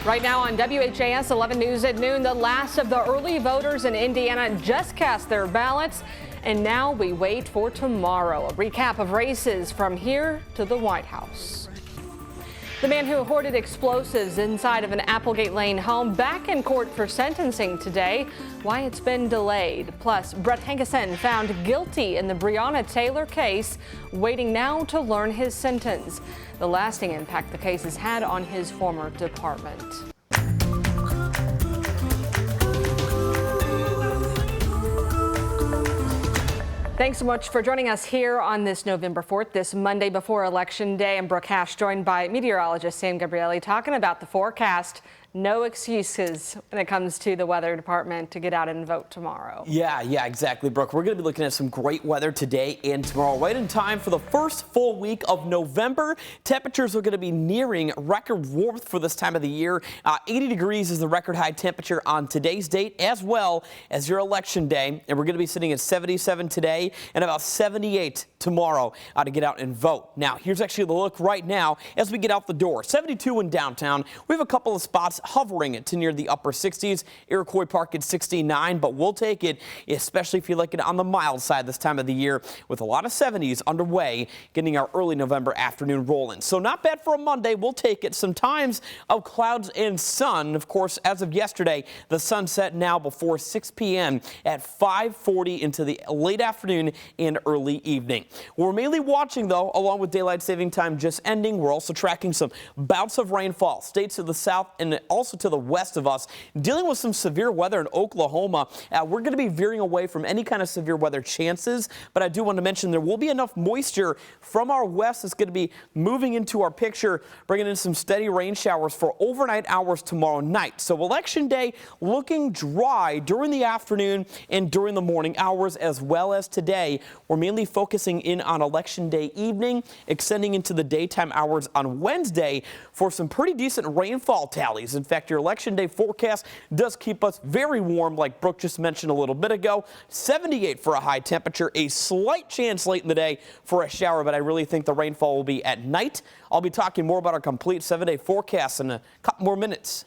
Right now on WHAS 11 News at noon, the last of the early voters in Indiana just cast their ballots, and now we wait for tomorrow. A recap of races from here to the White House. The man who hoarded explosives inside of an Applegate Lane home back in court for sentencing today. Why it's been delayed. Plus, Brett Hickson found guilty in the Breonna Taylor case, waiting now to learn his sentence. The lasting impact the case has had on his former department. Thanks so much for joining us here on this November 4th, this Monday before Election Day. I'm Brooke Hash, joined by meteorologist Sam Gabrielli, talking about the forecast. No excuses when it comes to the weather department to get out and vote tomorrow. Yeah, exactly, Brooke. We're going to be looking at some great weather today and tomorrow, right in time for the first full week of November. Temperatures are going to be nearing record warmth for this time of the year. 80 degrees is the record high temperature on today's date, as well as your election day. And we're going to be sitting at 77 today and about 78 tomorrow to get out and vote. Now, here's actually the look right now as we get out the door. 72 in downtown. We have a couple of spots hovering to near the upper 60s. Iroquois Park at 69, but we'll take it, especially if you like it on the mild side this time of the year, with a lot of 70s underway, getting our early November afternoon rolling. So not bad for a Monday. We'll take it. Some times of clouds and sun. Of course, as of yesterday, the sun set now before 6 p.m. at 5:40 into the late afternoon and early evening. We're mainly watching, though, along with daylight saving time just ending. We're also tracking some bouts of rainfall. States to the south and also to the west of us, dealing with some severe weather in Oklahoma. We're going to be veering away from any kind of severe weather chances, but I do want to mention there will be enough moisture from our west that's going to be moving into our picture, bringing in some steady rain showers for overnight hours tomorrow night. So Election Day looking dry during the afternoon and during the morning hours, as well as today. We're mainly focusing in on Election Day evening, extending into the daytime hours on Wednesday for some pretty decent rainfall tallies. In fact, your Election Day forecast does keep us very warm, like Brooke just mentioned a little bit ago. 78 for a high temperature, a slight chance late in the day for a shower, but I really think the rainfall will be at night. I'll be talking more about our complete 7-day forecast in a couple more minutes.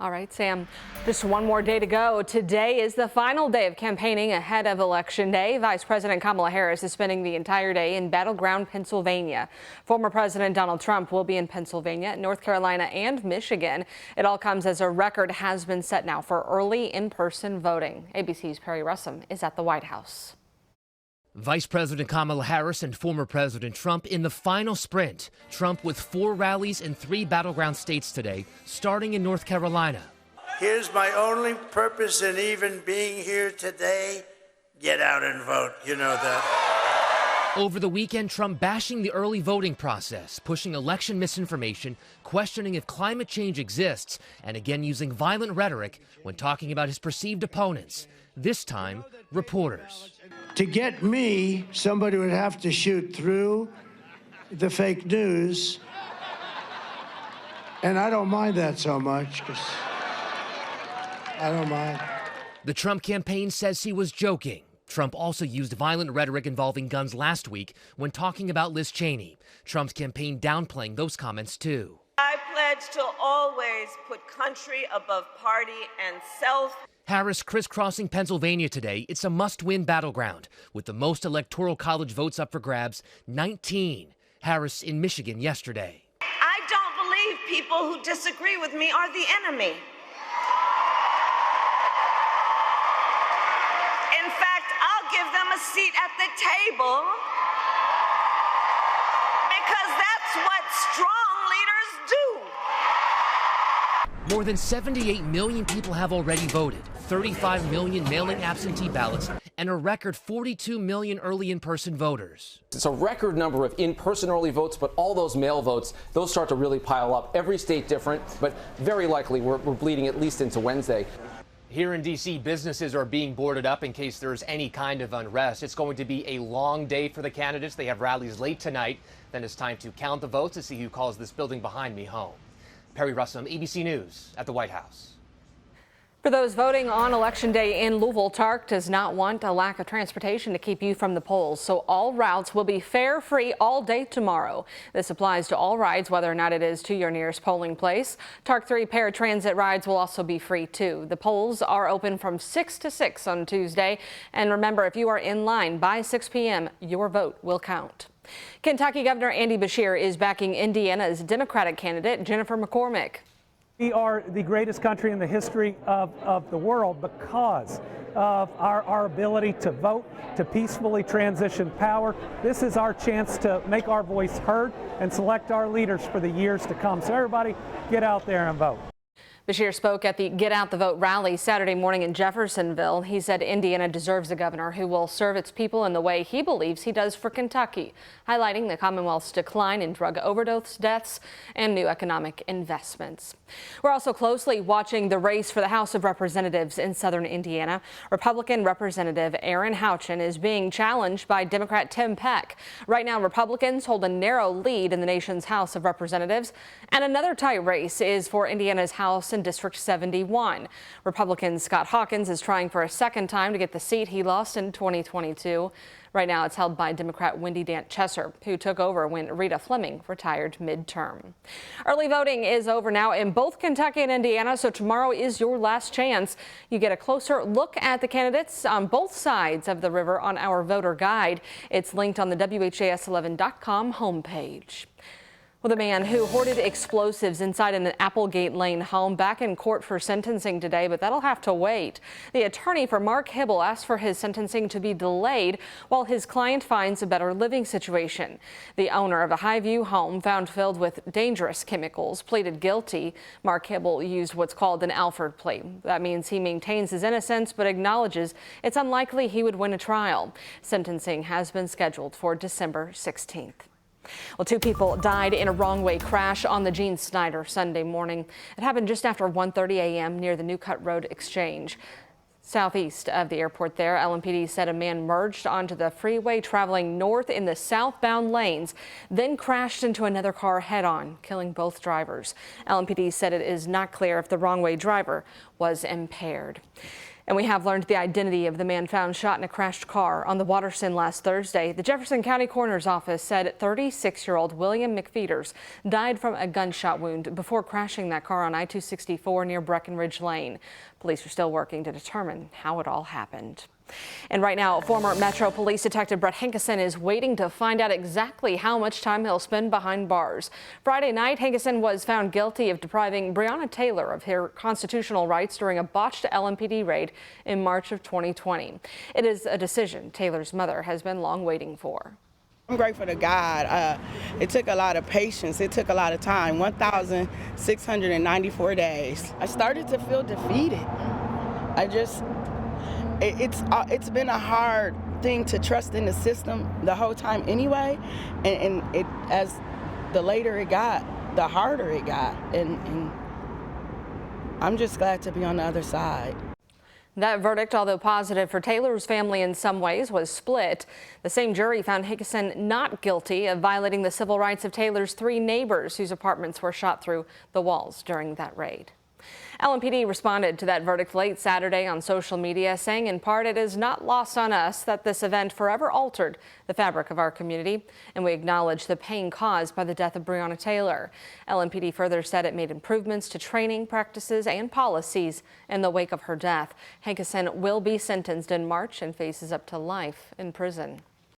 All right, Sam, just one more day to go. Today is the final day of campaigning ahead of Election Day. Vice President Kamala Harris is spending the entire day in battleground Pennsylvania. Former President Donald Trump will be in Pennsylvania, North Carolina, and Michigan. It all comes as a record has been set now for early in-person voting. ABC's Perry Russum is at the White House. Vice President Kamala Harris and former President Trump in the final sprint. Trump with 4 rallies in 3 battleground states today, starting in North Carolina. Here's my only purpose in even being here today. Get out and vote. You know that. Over the weekend, Trump bashing the early voting process, pushing election misinformation, questioning if climate change exists, and again using violent rhetoric when talking about his perceived opponents. This time, reporters. To get me, somebody would have to shoot through the fake news. And I don't mind that so much, because I don't mind. The Trump campaign says he was joking. Trump also used violent rhetoric involving guns last week when talking about Liz Cheney. Trump's campaign downplaying those comments, too. I pledge to always put country above party and self. Harris crisscrossing Pennsylvania today. It's a must-win battleground with the most electoral college votes up for grabs, 19. Harris in Michigan yesterday. I don't believe people who disagree with me are the enemy. In fact, I'll give them a seat at the table because that's what strong leaders do. More than 78 million people have already voted, 35 million mailing absentee ballots, and a record 42 million early in-person voters. It's a record number of in-person early votes, but all those mail votes, those start to really pile up. Every state different, but very likely we're bleeding at least into Wednesday. Here in D.C., businesses are being boarded up in case there's any kind of unrest. It's going to be a long day for the candidates. They have rallies late tonight. Then it's time to count the votes to see who calls this building behind me home. Perry Russum, ABC News at the White House. For those voting on Election Day in Louisville, TARC does not want a lack of transportation to keep you from the polls, so all routes will be fare-free all day tomorrow. This applies to all rides, whether or not it is to your nearest polling place. TARC 3 paratransit rides will also be free too. The polls are open from 6 to 6 on Tuesday, and remember, if you are in line by 6 p.m., your vote will count. Kentucky Governor Andy Beshear is backing Indiana's Democratic candidate Jennifer McCormick. We are the greatest country in the history of the world because of our ability to vote, to peacefully transition power. This is our chance to make our voice heard and select our leaders for the years to come. So everybody get out there and vote. Beshear spoke at the Get Out the Vote rally Saturday morning in Jeffersonville. He said Indiana deserves a governor who will serve its people in the way he believes he does for Kentucky, highlighting the Commonwealth's decline in drug overdose deaths and new economic investments. We're also closely watching the race for the House of Representatives in southern Indiana. Republican Representative Aaron Houchin is being challenged by Democrat Tim Peck. Right now, Republicans hold a narrow lead in the nation's House of Representatives, and another tight race is for Indiana's House in District 71. Republican Scott Hawkins is trying for a second time to get the seat he lost in 2022. Right now it's held by Democrat Wendy Dant Chesser, who took over when Rita Fleming retired midterm. Early voting is over now in both Kentucky and Indiana, so tomorrow is your last chance. You get a closer look at the candidates on both sides of the river on our voter guide. It's linked on the WHAS11.com homepage. Well, the man who hoarded explosives inside an Applegate Lane home back in court for sentencing today, but that'll have to wait. The attorney for Mark Hibble asked for his sentencing to be delayed while his client finds a better living situation. The owner of a Highview home found filled with dangerous chemicals pleaded guilty. Mark Hibble used what's called an Alford plea. That means he maintains his innocence but acknowledges it's unlikely he would win a trial. Sentencing has been scheduled for December 16th. Well, 2 people died in a Wrongway crash on the Gene Snyder Sunday morning. It happened just after 1:30 a.m. near the New Cut Road Exchange. Southeast of the airport there, LMPD said a man merged onto the freeway traveling north in the southbound lanes, then crashed into another car head-on, killing both drivers. LMPD said it is not clear if the Wrongway driver was impaired. And we have learned the identity of the man found shot in a crashed car on the Watersend last Thursday. The Jefferson County Coroner's Office said 36-year-old William McFeeters died from a gunshot wound before crashing that car on I-264 near Breckenridge Lane. Police are still working to determine how it all happened. And right now, former Metro Police Detective Brett Hickson is waiting to find out exactly how much time he'll spend behind bars. Friday night, Hickson was found guilty of depriving Breonna Taylor of her constitutional rights during a botched LMPD raid in March of 2020. It is a decision Taylor's mother has been long waiting for. I'm grateful to God. It took a lot of patience. It took a lot of time, 1,694 days. I started to feel defeated. It's been a hard thing to trust in the system the whole time anyway, and as the later it got, the harder it got, and I'm just glad to be on the other side. That verdict, although positive for Taylor's family in some ways, was split. The same jury found Hickson not guilty of violating the civil rights of Taylor's 3 neighbors whose apartments were shot through the walls during that raid. LMPD responded to that verdict late Saturday on social media, saying in part it is not lost on us that this event forever altered the fabric of our community, and we acknowledge the pain caused by the death of Breonna Taylor. LMPD further said it made improvements to training practices and policies in the wake of her death. Hickson will be sentenced in March and faces up to life in prison.